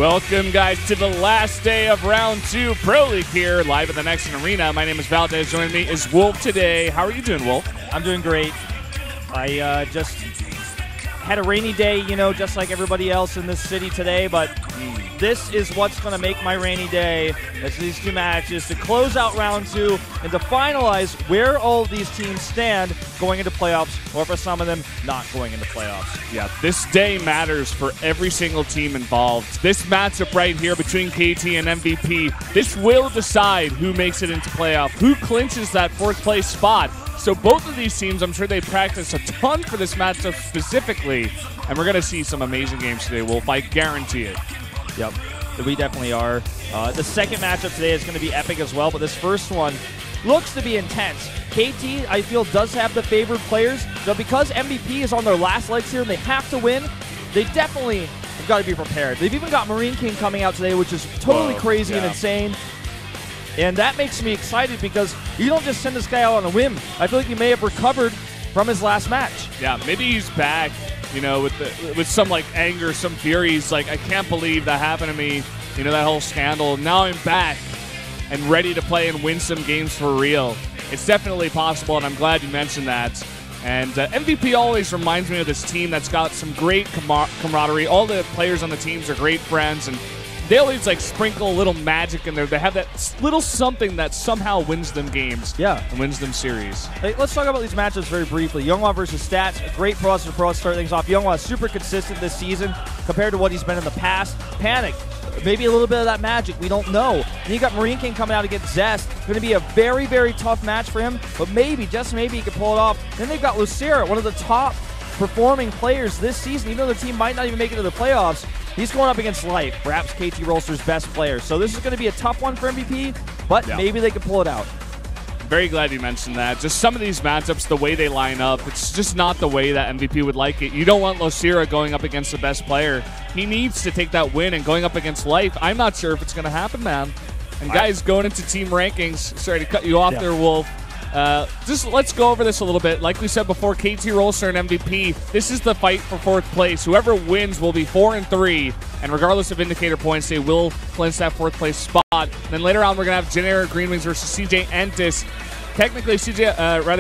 Welcome, guys, to the last day of Round 2 Pro League here, live at the Nexen Arena. My name is Valdez. Joining me is Wolf today. How are you doing, Wolf? I'm doing great. I just had a rainy day, you know, just like everybody else in this city today, but this is what's going to make my rainy day. It's these two matches to close out Round 2 and to finalize where all of these teams stand going into playoffs, or for some of them, not going into playoffs. Yeah, this day matters for every single team involved. This matchup right here between KT and MVP, this will decide who makes it into playoff, who clinches that fourth place spot. So both of these teams, I'm sure they practice a ton for this matchup specifically, and we're going to see some amazing games today, Wolf. I guarantee it. Yep, we definitely are. The second matchup today is going to be epic as well, but this first one looks to be intense. KT, I feel, does have the favored players, but because MVP is on their last legs here and they have to win, they definitely have got to be prepared. They've even got Marine King coming out today, which is totally crazy and insane. And that makes me excited because you don't just send this guy out on a whim. I feel like he may have recovered from his last match. Yeah, maybe he's back, you know, with some like anger, some fury. He's like, I can't believe that happened to me, you know, that whole scandal. Now I'm back and ready to play and win some games for real. It's definitely possible, and I'm glad you mentioned that. And MVP always reminds me of this team that's got some great camaraderie. All the players on the teams are great friends, and they always like sprinkle a little magic in there. They have that little something that somehow wins them games. Yeah. And wins them series. Hey, let's talk about these matchups very briefly. Younghwa versus Stats, a great pro to pro to start things off. Younghwa is super consistent this season compared to what he's been in the past. Panic, maybe a little bit of that magic, we don't know. And you got Marine King coming out against Zest. Going to be a very, very tough match for him, but maybe, just maybe, he can pull it off. Then they've got Lucera, one of the top performing players this season, even though their team might not even make it to the playoffs. He's going up against Life, perhaps KT Rolster's best player. So this is going to be a tough one for MVP, but maybe they can pull it out. Very glad you mentioned that. Just some of these matchups, the way they line up, it's just not the way that MVP would like it. You don't want Lucera going up against the best player. He needs to take that win, and going up against Life, I'm not sure if it's going to happen, man. And guys, going into team rankings, sorry to cut you off there, Wolf. Just let's go over this a little bit. Like we said before, KT Rolster and MVP, this is the fight for fourth place. Whoever wins will be 4-3, and regardless of indicator points, they will clinch that fourth place spot. And then later on, we're going to have Jenner Greenwings versus CJ Entis. Technically,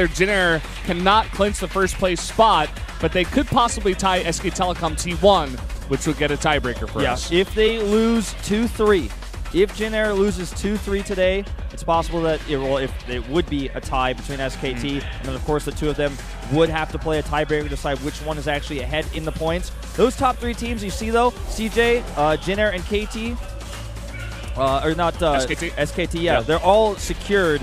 Jenner cannot clinch the first place spot, but they could possibly tie SK Telecom T1, which would get a tiebreaker for us. If they lose 2-3, if Jenner loses 2-3 today, it's possible that it would be a tie between SKT, and then of course the two of them would have to play a tiebreaker to decide which one is actually ahead in the points. Those top three teams you see though, CJ, Jenner, and KT, or not SKT, yeah, they're all secured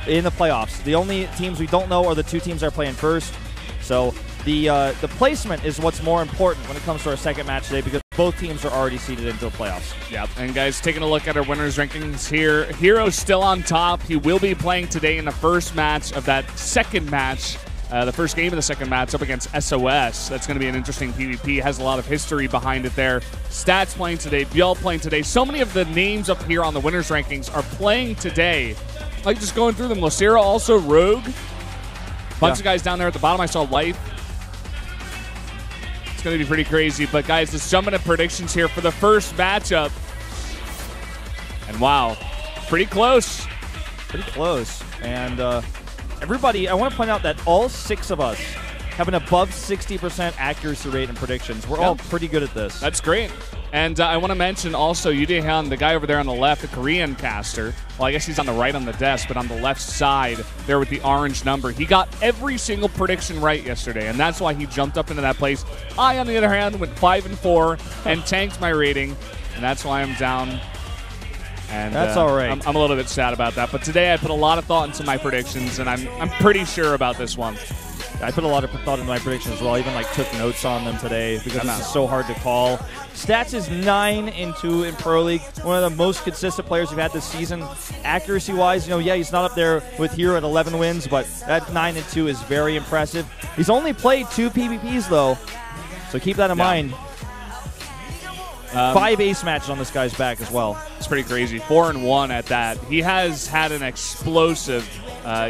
in the playoffs. The only teams we don't know are the two teams that are playing first. So the placement is what's more important when it comes to our second match today, because both teams are already seeded into the playoffs. Yeah, and guys, taking a look at our winners' rankings here, Hero's still on top. He will be playing today in the first match of that second match, the first game of the second match up against SOS. That's going to be an interesting PvP. Has a lot of history behind it there. Stats playing today, Bjell playing today. So many of the names up here on the winners' rankings are playing today. Like just going through them, Lucera, also Rogue. Bunch of guys down there at the bottom. I saw Life. It's going to be pretty crazy. But, guys, let's jump into predictions here for the first matchup. And, wow, pretty close. Pretty close. And everybody, I want to point out that all 6 of us have an above 60% accuracy rate in predictions. We're all pretty good at this. That's great. And I want to mention also Yu Dae-han, the guy over there on the left, the Korean caster. Well, I guess he's on the right on the desk, but on the left side there with the orange number. He got every single prediction right yesterday, and that's why he jumped up into that place. I, on the other hand, went 5-4 and tanked my rating, and that's why I'm down. And that's all right. I'm a little bit sad about that. But today I put a lot of thought into my predictions, and I'm pretty sure about this one. I put a lot of thought into my predictions as well. I even took notes on them today because this is so hard to call. Stats is 9-2 in Pro League. One of the most consistent players we've had this season. Accuracy-wise, he's not up there with Hero at 11 wins, but that 9-2 is very impressive. He's only played 2 PvPs though, so keep that in mind. 5 ace matches on this guy's back as well. It's pretty crazy. 4-1 at that. He has had an explosive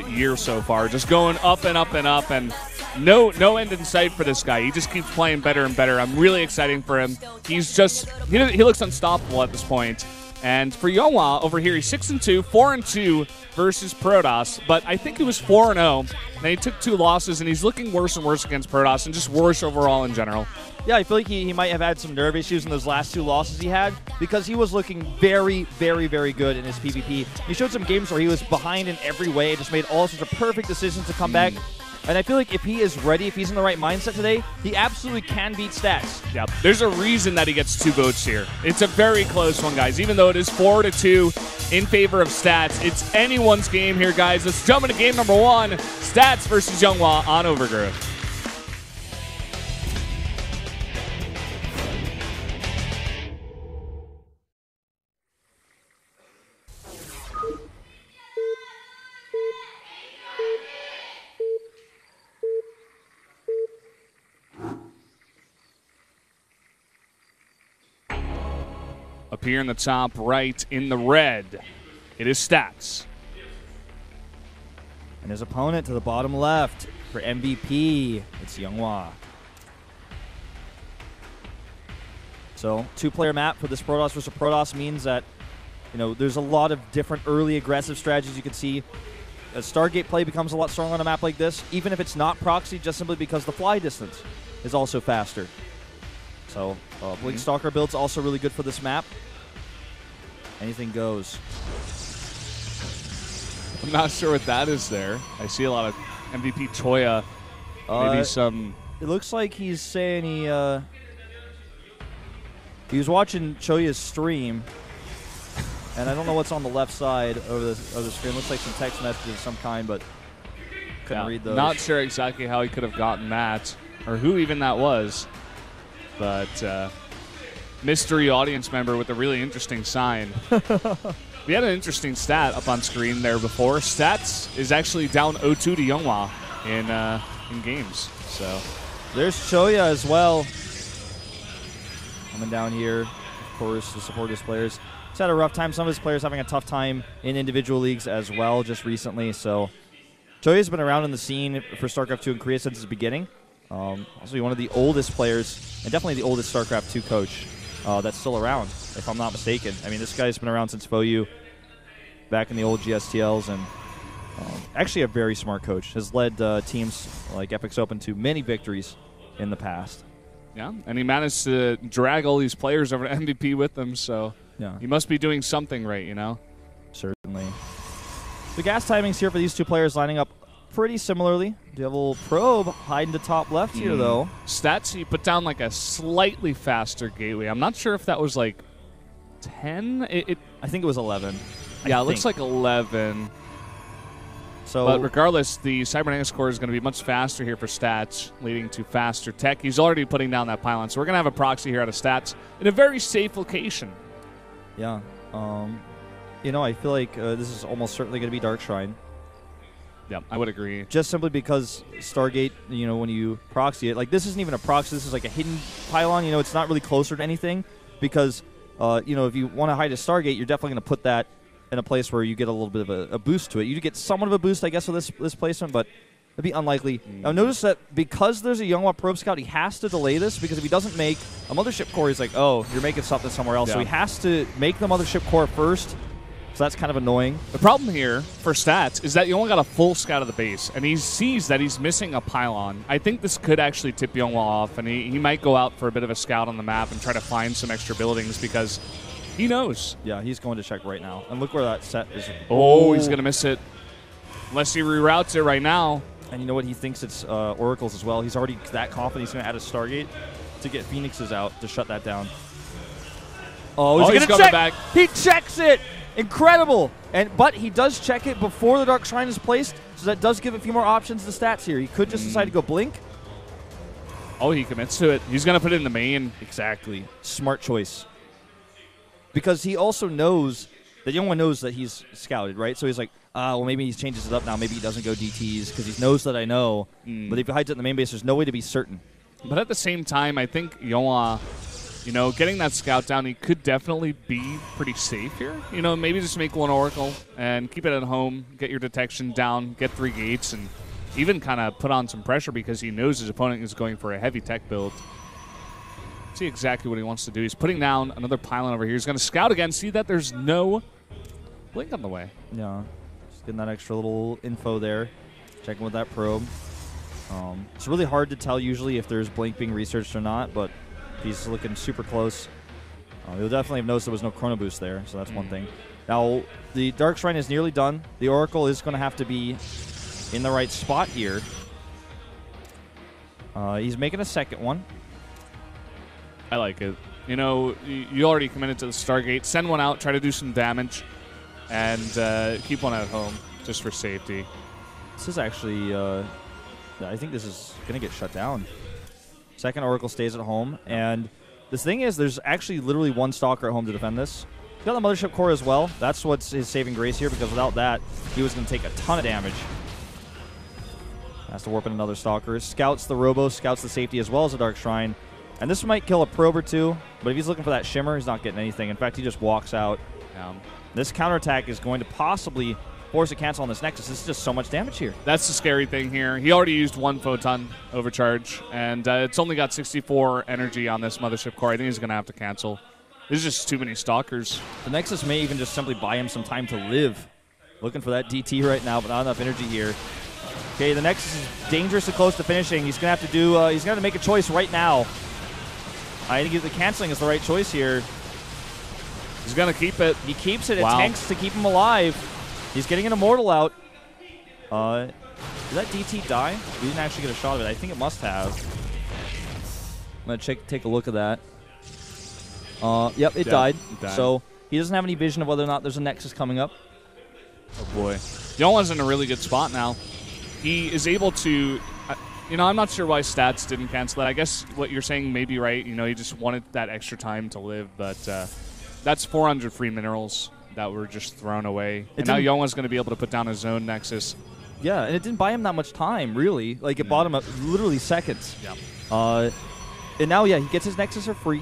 year so far, just going up and up and up. And no end in sight for this guy. He just keeps playing better and better. I'm really excited for him. He's just he looks unstoppable at this point. And for Youngwa over here, he's 6-2, 4-2 versus Protoss. But I think he was 4-0. Then he took 2 losses, and he's looking worse and worse against Protoss, and just worse overall in general. Yeah, I feel like he might have had some nerve issues in those last 2 losses he had because he was looking very, very, very good in his PvP. He showed some games where he was behind in every way, just made all sorts of perfect decisions to come back. And I feel like if he is ready, if he's in the right mindset today, he absolutely can beat Stats. Yeah, there's a reason that he gets 2 votes here. It's a very close one, guys. Even though it is 4-2 in favor of Stats, it's anyone's game here, guys. Let's jump into game number 1. Stats versus Youngwa on Overgrowth. Up here in the top right in the red, it is Stats. And his opponent to the bottom left for MVP, it's Youngwa. So 2-player map for this Protoss versus Protoss means that, you know, there's a lot of different early aggressive strategies you can see. As Stargate play becomes a lot stronger on a map like this, even if it's not proxy, just simply because the fly distance is also faster. So Blink Stalker build's also really good for this map. Anything goes. I'm not sure what that is there. I see a lot of MVP Choya. Maybe some... It looks like he's saying he was watching Choya's stream, and I don't know what's on the left side of the screen. Looks like some text messages of some kind, but couldn't read those. Not sure exactly how he could have gotten that, or who even that was. But mystery audience member with a really interesting sign. We had an interesting stat up on screen there before. Stats is actually down 0-2 to Youngwa in games. So there's Choya as well. Coming down here, of course, to support his players. He's had a rough time. Some of his players having a tough time in individual leagues as well just recently. So Choya's been around in the scene for StarCraft 2 in Korea since its beginning. Also one of the oldest players, and definitely the oldest StarCraft 2 coach that's still around, if I'm not mistaken. I mean, this guy's been around since FOU, back in the old GSTLs, and actually a very smart coach. Has led teams like Epic's Open to many victories in the past. Yeah, and he managed to drag all these players over to MVP with him, so yeah, he must be doing something right, you know? Certainly. The gas timings here for these 2 players lining up pretty similarly. Do you have a little probe hiding to top left here, though? Stats, he put down like a slightly faster gateway. I'm not sure if that was like 10. I think it was 11. Yeah, it looks like 11. So, but regardless, the Cybernetics core is going to be much faster here for Stats, leading to faster tech. He's already putting down that pylon, so we're going to have a proxy here out of Stats in a very safe location. Yeah. You know, I feel like this is almost certainly going to be Dark Shrine. Yeah, I would agree. Just simply because Stargate, you know, when you proxy it, like this isn't even a proxy. This is like a hidden pylon. You know, it's not really closer to anything because, you know, if you want to hide a Stargate, you're definitely going to put that in a place where you get a little bit of a boost to it. You get somewhat of a boost, I guess, with this placement, but it'd be unlikely. Now, notice that because there's a Youngwa Probe Scout, he has to delay this because if he doesn't make a Mothership Core, he's like, oh, you're making something somewhere else. Yeah. So he has to make the Mothership Core first. So that's kind of annoying. The problem here for Stats is that you only got a full scout of the base, and he sees that he's missing a pylon. I think this could actually tip Youngwa off, and he might go out for a bit of a scout on the map and try to find some extra buildings because he knows. Yeah, he's going to check right now. And look where that set is. Oh, he's going to miss it. Unless he reroutes it right now. And you know what? He thinks it's Oracles as well. He's already that confident he's going to add a Stargate to get Phoenixes out to shut that down. Oh, he's going to check. Back. He checks it. Incredible! But he does check it before the Dark Shrine is placed, so that does give a few more options to Stats here. He could just decide to go Blink. Oh, he commits to it. He's going to put it in the main. Exactly. Smart choice. Because he also knows that Youngwa knows that he's scouted, right? So he's like, well, maybe he changes it up now. Maybe he doesn't go DTs because he knows that I know. But if he hides it in the main base, there's no way to be certain. But at the same time, I think Youngwa, you know, getting that scout down, he could definitely be pretty safe here. You know, maybe just make one Oracle and keep it at home, get your detection down, get 3 gates, and even kind of put on some pressure because he knows his opponent is going for a heavy tech build. See exactly what he wants to do. He's putting down another pylon over here. He's going to scout again, see that there's no blink on the way. Yeah, just getting that extra little info there. Checking with that probe. It's really hard to tell usually if there's blink being researched or not, but he's looking super close. You'll definitely have noticed there was no chrono boost there, so that's one thing. Now, the Dark Shrine is nearly done. The Oracle is going to have to be in the right spot here. He's making a second one. I like it. You know, you already committed to the Stargate. Send one out, try to do some damage, and keep one at home just for safety. This is actually, I think this is going to get shut down. Second Oracle stays at home, and this thing is there's actually literally one Stalker at home to defend this. He's got the Mothership Core as well. That's what's his saving grace here, because without that, he was going to take a ton of damage. Has to warp in another Stalker. Scouts the Robo, scouts the safety as well as the Dark Shrine. And this might kill a probe or two, but if he's looking for that Shimmer, he's not getting anything. In fact, he just walks out. This counterattack is going to possibly force a cancel on this Nexus. This is just so much damage here. That's the scary thing here. He already used one Photon overcharge, and it's only got 64 energy on this Mothership Core. I think he's going to have to cancel. There's just too many Stalkers. The Nexus may even just simply buy him some time to live. Looking for that DT right now, but not enough energy here. Okay, the Nexus is dangerously close to finishing. He's going to have to do. He's going to have to make a choice right now. I think the canceling is the right choice here. He's going to keep it. He keeps it. Wow. It tanks to keep him alive. He's getting an Immortal out. Did that DT die? We didn't actually get a shot of it. I think it must have. I'm going to take a look at that. Yep, it died. So he doesn't have any vision of whether or not there's a Nexus coming up. Oh, boy. Yongwa's in a really good spot now. He is able to... You know, I'm not sure why Stats didn't cancel that. I guess what you're saying may be right. You know, he just wanted that extra time to live, but that's 400 free minerals that were just thrown away. And now Yongwa's going to be able to put down his own Nexus. Yeah, and it didn't buy him that much time, really. Like, it bought him literally seconds. Yeah. And now, yeah, he gets his Nexus for free.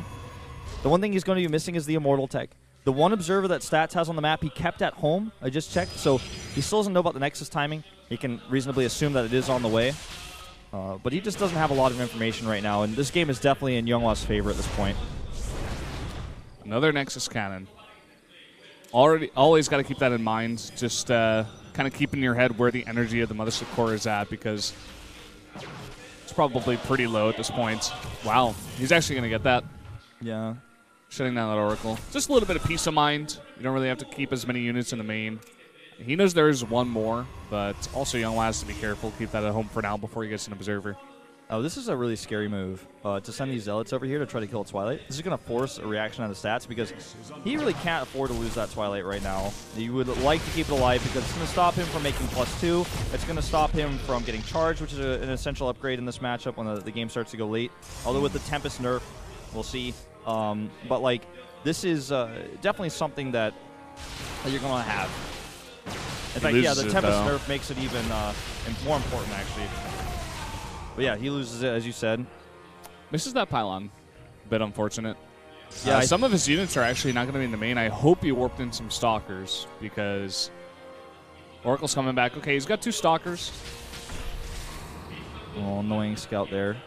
The one thing he's going to be missing is the Immortal tech. The one observer that Stats has on the map, he kept at home. I just checked, so he still doesn't know about the Nexus timing. He can reasonably assume that it is on the way. But he just doesn't have a lot of information right now, and this game is definitely in Yongwa's favor at this point. Another Nexus cannon. Always got to keep that in mind. Just kind of keep in your head where the energy of the Mothership Core is at, because it's probably pretty low at this point. Wow, he's actually going to get that. Yeah. Shutting down that Oracle. Just a little bit of peace of mind. You don't really have to keep as many units in the main. He knows there's one more, but also Yongwa has to be careful. Keep that at home for now before he gets an Observer. Oh, this is a really scary move, to send these Zealots over here to try to kill Twilight. This is going to force a reaction on the Stats, because he really can't afford to lose that Twilight right now. He would like to keep it alive because it's going to stop him from making +2. It's going to stop him from getting charged, which is an essential upgrade in this matchup when the game starts to go late. Although with the Tempest nerf, we'll see. But, like, this is definitely something that you're going to have. In fact, yeah, the Tempest nerf makes it even more important, actually. But yeah, he loses it, as you said. Misses that pylon. A bit unfortunate. Yeah, some of his units are actually not going to be in the main. I hope he warped in some Stalkers, because Oracle's coming back. Okay, he's got 2 Stalkers. Oh, annoying scout there.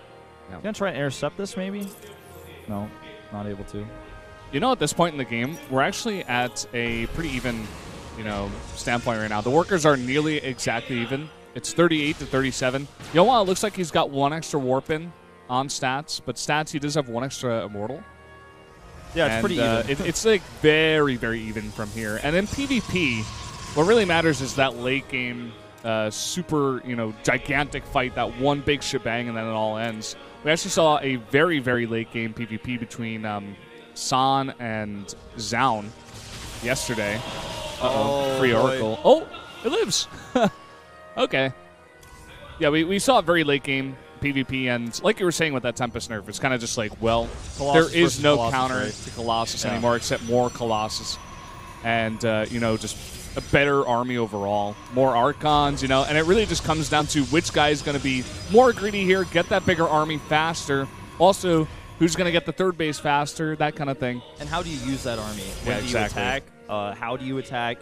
Yeah. Gonna try and intercept this, maybe? No, not able to. You know, at this point in the game, we're actually at a pretty even, standpoint right now. The workers are nearly exactly even. It's 38 to 37. Yongwa looks like he's got 1 extra warp in on Stats, but Stats, he does have 1 extra Immortal. Yeah, it's pretty even. It's like very, very even from here. And in PvP, what really matters is that late game super, gigantic fight, that one big shebang, and then it all ends. We actually saw a very, very late game PvP between San and Zaun yesterday. Free Oracle. Oh, it lives. Okay. Yeah, we saw a very late game PvP, and like you were saying with that Tempest nerf, it's kind of just like, well, Colossus there is no Colossus, counter right? to Colossus anymore except more Colossus. And, just a better army overall. More Archons, and it really just comes down to which guy is going to be more greedy here, get that bigger army faster. Also, who's going to get the third base faster, that kind of thing. And how do you use that army? When do you attack? How do you attack?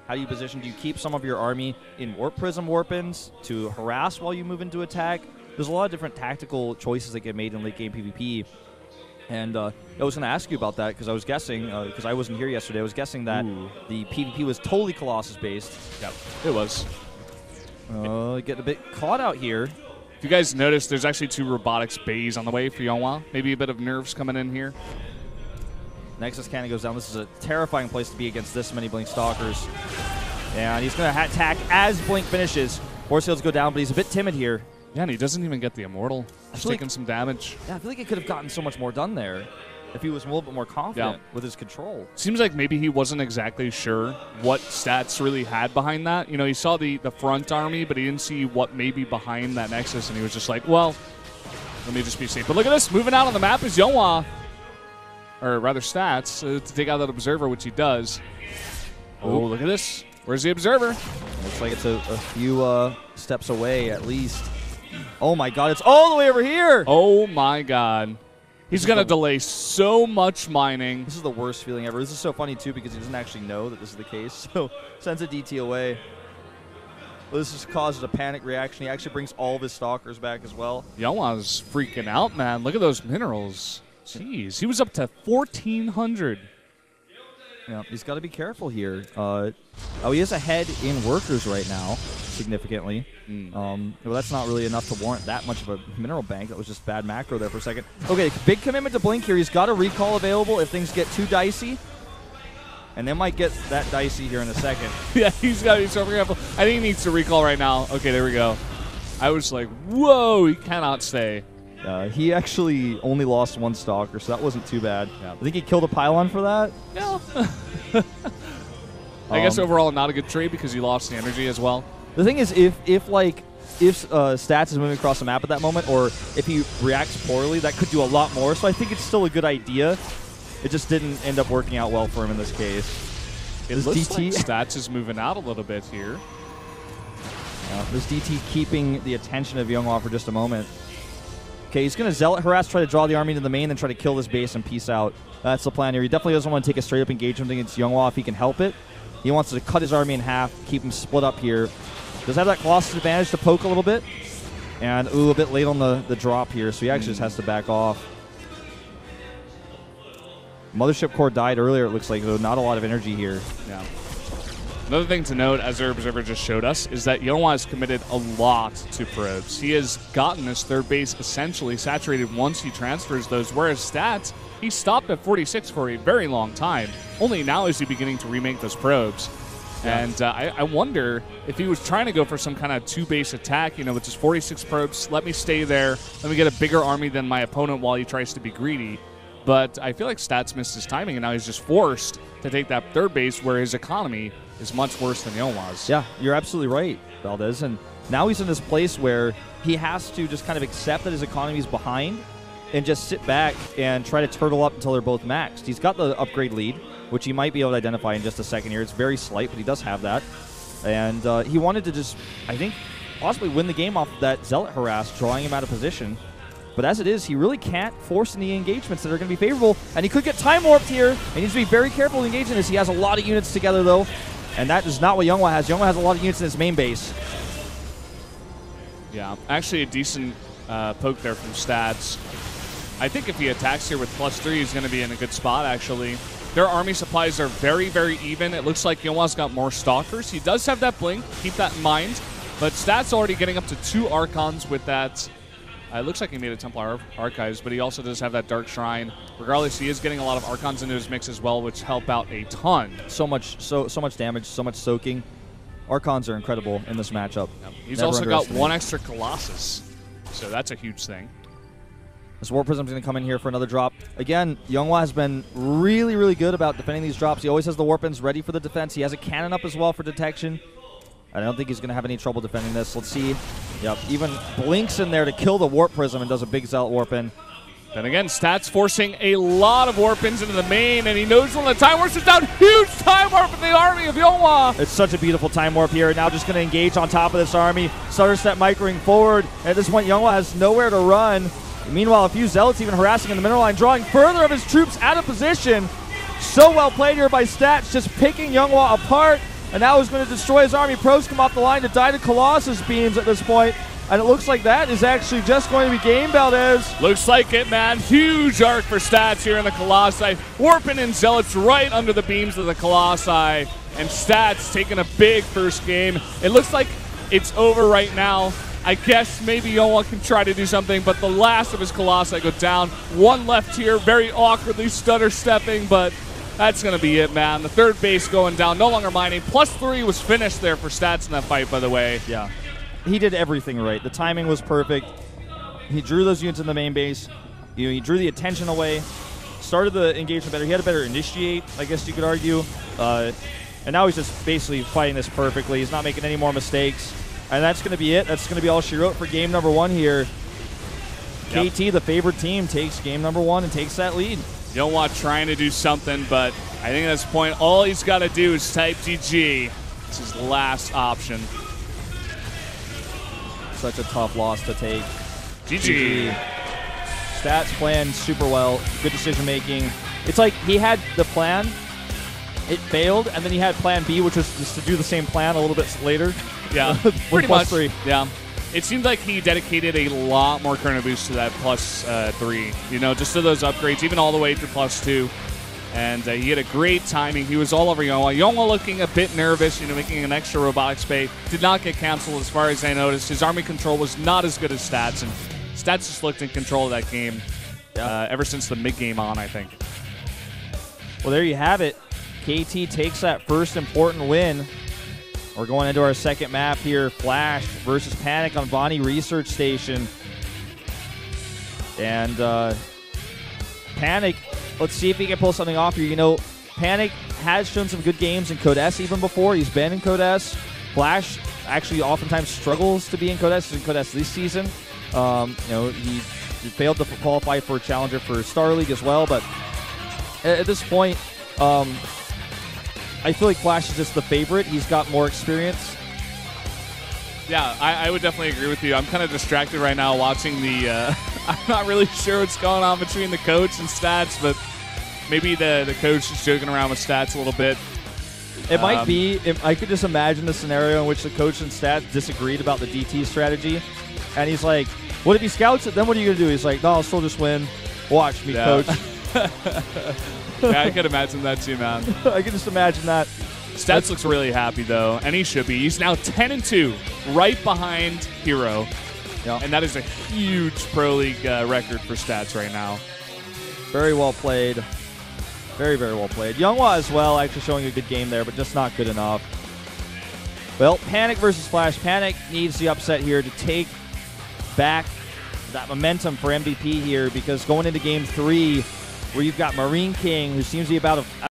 How do you position? Do you keep some of your army in Warp Prism Warpins to harass while you move into attack? There's a lot of different tactical choices that get made in late game PvP. And I was going to ask you about that because I was guessing, because I wasn't here yesterday, I was guessing that the PvP was totally Colossus based. Yep, it was. Getting a bit caught out here. If you guys notice, there's actually 2 robotics bays on the way for Yonhwa. Maybe a bit of nerves coming in here. Nexus Cannon goes down. This is a terrifying place to be against this many Blink Stalkers. And he's going to attack as Blink finishes. Force Fields go down, but he's a bit timid here. Yeah, and he doesn't even get the Immortal. He's taking some damage. Yeah, I feel like he could have gotten so much more done there if he was a little bit more confident with his control. Seems like maybe he wasn't exactly sure what stats really had behind that. You know, he saw the front army, but he didn't see what may be behind that Nexus, and he was just like, well, let me just be safe. But look at this. Moving out on the map is Yonhwa. Or rather Stats, to take out that Observer, which he does. Oh, look at this. Where's the Observer? Looks like it's a few steps away at least. Oh my god, it's all the way over here! Oh my god. He's going to delay so much mining. This is the worst feeling ever. This is so funny too because he doesn't actually know that this is the case. So sends a DT away. Well, this just causes a panic reaction. He actually brings all of his Stalkers back as well. Yonhwa's freaking out, man. Look at those minerals. Jeez, he was up to 1,400. Yeah, he's got to be careful here. He is ahead in workers right now, significantly. Well, that's not really enough to warrant that much of a mineral bank. That was just bad macro there for a second. Okay, big commitment to Blink here. He's got a recall available if things get too dicey. And they might get that dicey here in a second. Yeah, he's got to be so careful. I think he needs to recall right now. Okay, there we go. I was like, whoa, he cannot stay. He actually only lost 1 Stalker, so that wasn't too bad. Yeah. I think he killed a Pylon for that. No. I guess overall not a good trade because he lost the energy as well. The thing is, if Stats is moving across the map at that moment, or if he reacts poorly, that could do a lot more. So I think it's still a good idea. It just didn't end up working out well for him in this case. It looks like Stats is moving out a little bit here. This DT keeping the attention of Yonhwa for just a moment. Okay, he's going to Zealot Harass, try to draw the army into the main, then try to kill this base and peace out. That's the plan here. He definitely doesn't want to take a straight-up engagement against Yonhwa if he can help it. He wants to cut his army in half, keep him split up here. Does have that Colossus advantage to poke a little bit. And, a bit late on the drop here, so he actually just has to back off. Mothership Core died earlier, it looks like, though not a lot of energy here. Yeah. Another thing to note, as our Observer just showed us, is that Yonhwa has committed a lot to probes. He has gotten his third base essentially saturated once he transfers those, whereas Stats, he stopped at 46 for a very long time. Only now is he beginning to remake those probes. Yeah. And I wonder if he was trying to go for some kind of 2-base attack, you know, with just 46 probes, let me stay there, let me get a bigger army than my opponent while he tries to be greedy. But I feel like Stats missed his timing, and now he's just forced to take that third base where his economy is much worse than Yonhwa's. Yeah, you're absolutely right, Valdez. And now he's in this place where he has to just kind of accept that his economy is behind and just sit back and try to turtle up until they're both maxed. He's got the upgrade lead, which he might be able to identify in just a second here. It's very slight, but he does have that. And he wanted to just, I think, possibly win the game off of that Zealot Harass, drawing him out of position. But as it is, he really can't force any engagements that are going to be favorable. And he could get time warped here. He needs to be very careful with engaging this. He has a lot of units together, though. And that is not what Yonhwa has. Yonhwa has a lot of units in his main base. Yeah, actually a decent poke there from Stats. I think if he attacks here with +3, he's going to be in a good spot, actually. Their army supplies are very, very even. It looks like Yonhwa's got more Stalkers. He does have that Blink. Keep that in mind. But Stats already getting up to 2 Archons with that. It looks like he made a Templar Archives, but he also does have that Dark Shrine. Regardless, he is getting a lot of Archons into his mix as well, which help out a ton. So much damage, so much soaking. Archons are incredible in this matchup. Yep. He's also got 1 extra Colossus, so that's a huge thing. This Warp Prism's going to come in here for another drop. Again, Yonhwa has been really, really good about defending these drops. He always has the Warpins ready for the defense. He has a cannon up as well for detection. I don't think he's going to have any trouble defending this. Let's see. Yep, even blinks in there to kill the Warp Prism and does a big Zealot Warp in. Then again, Stats forcing a lot of Warpins into the main, and he knows when the Time Warp is down. Huge Time Warp in the army of Yonhwa. It's such a beautiful Time Warp here. Now just going to engage on top of this army. Stutter Step microing forward. And at this point, Yonhwa has nowhere to run. Meanwhile, a few Zealots even harassing in the mineral line, drawing further of his troops out of position. So well played here by Stats, just picking Yonhwa apart. and now he's going to destroy his army. Pros come off the line to die to Colossus beams at this point, and it looks like that is actually just going to be game, Valdez. Looks like it, man. Huge arc for Stats here in the Colossi. Warping in Zealots right under the beams of the Colossi, and Stats taking a big first game. It looks like it's over right now. I guess maybe Youngwa can try to do something, but the last of his Colossi go down. One left here, very awkwardly stutter stepping, but that's going to be it, man. The third base going down, no longer mining. +3 was finished there for Stats in that fight, by the way. Yeah. He did everything right. The timing was perfect. He drew those units in the main base. He drew the attention away, started the engagement better. He had a better initiate, I guess you could argue. And now he's just basically fighting this perfectly. He's not making any more mistakes. And that's going to be it. That's going to be all she wrote for game number 1 here. Yep. KT, the favorite team, takes game number 1 and takes that lead. Youngwa trying to do something, but I think at this point, all he's got to do is type GG. It's his last option. Such a tough loss to take. GG. Stats playing super well. Good decision making. It's like he had the plan. It failed, and then he had plan B, which was just to do the same plan a little bit later. Yeah, pretty much. +3. Yeah. It seemed like he dedicated a lot more Chrono Boost to that +3. You know, just to those upgrades, even all the way through +2. And he had a great timing. He was all over Youngwa. Youngwa looking a bit nervous, you know, making an extra robotics bay. Did not get canceled as far as I noticed. His army control was not as good as Stats, and Stats just looked in control of that game ever since the mid-game on, I think. Well, there you have it. KT takes that first important win. We're going into our second map here, Flash versus Panic on Vonnie Research Station. And Panic, let's see if he can pull something off here. You know, Panic has shown some good games in Code S even before. He's been in Code S. Flash actually oftentimes struggles to be in Code S. He's in Code S this season. You know, he failed to qualify for a challenger for Star League as well. But at this point, I feel like Flash is just the favorite. He's got more experience. Yeah, I would definitely agree with you. I'm kind of distracted right now watching the I'm not really sure what's going on between the coach and Stats, but maybe the coach is joking around with Stats a little bit. It might be. I could just imagine the scenario in which the coach and Stats disagreed about the DT strategy. And he's like, what if he scouts it? Then what are you going to do? He's like, no, I'll still just win. Watch me, coach. Yeah, I could imagine that too, man. I can just imagine that. Stats looks really happy, though, and he should be. He's now 10-2, right behind Hero. Yeah. And that is a huge Pro League record for Stats right now. Very well played. Very, very well played. Youngwa as well, actually showing a good game there, but just not good enough. Well, Panic versus Flash. Panic needs the upset here to take back that momentum for MVP here, because going into Game 3, where you've got Marine King, who seems to be about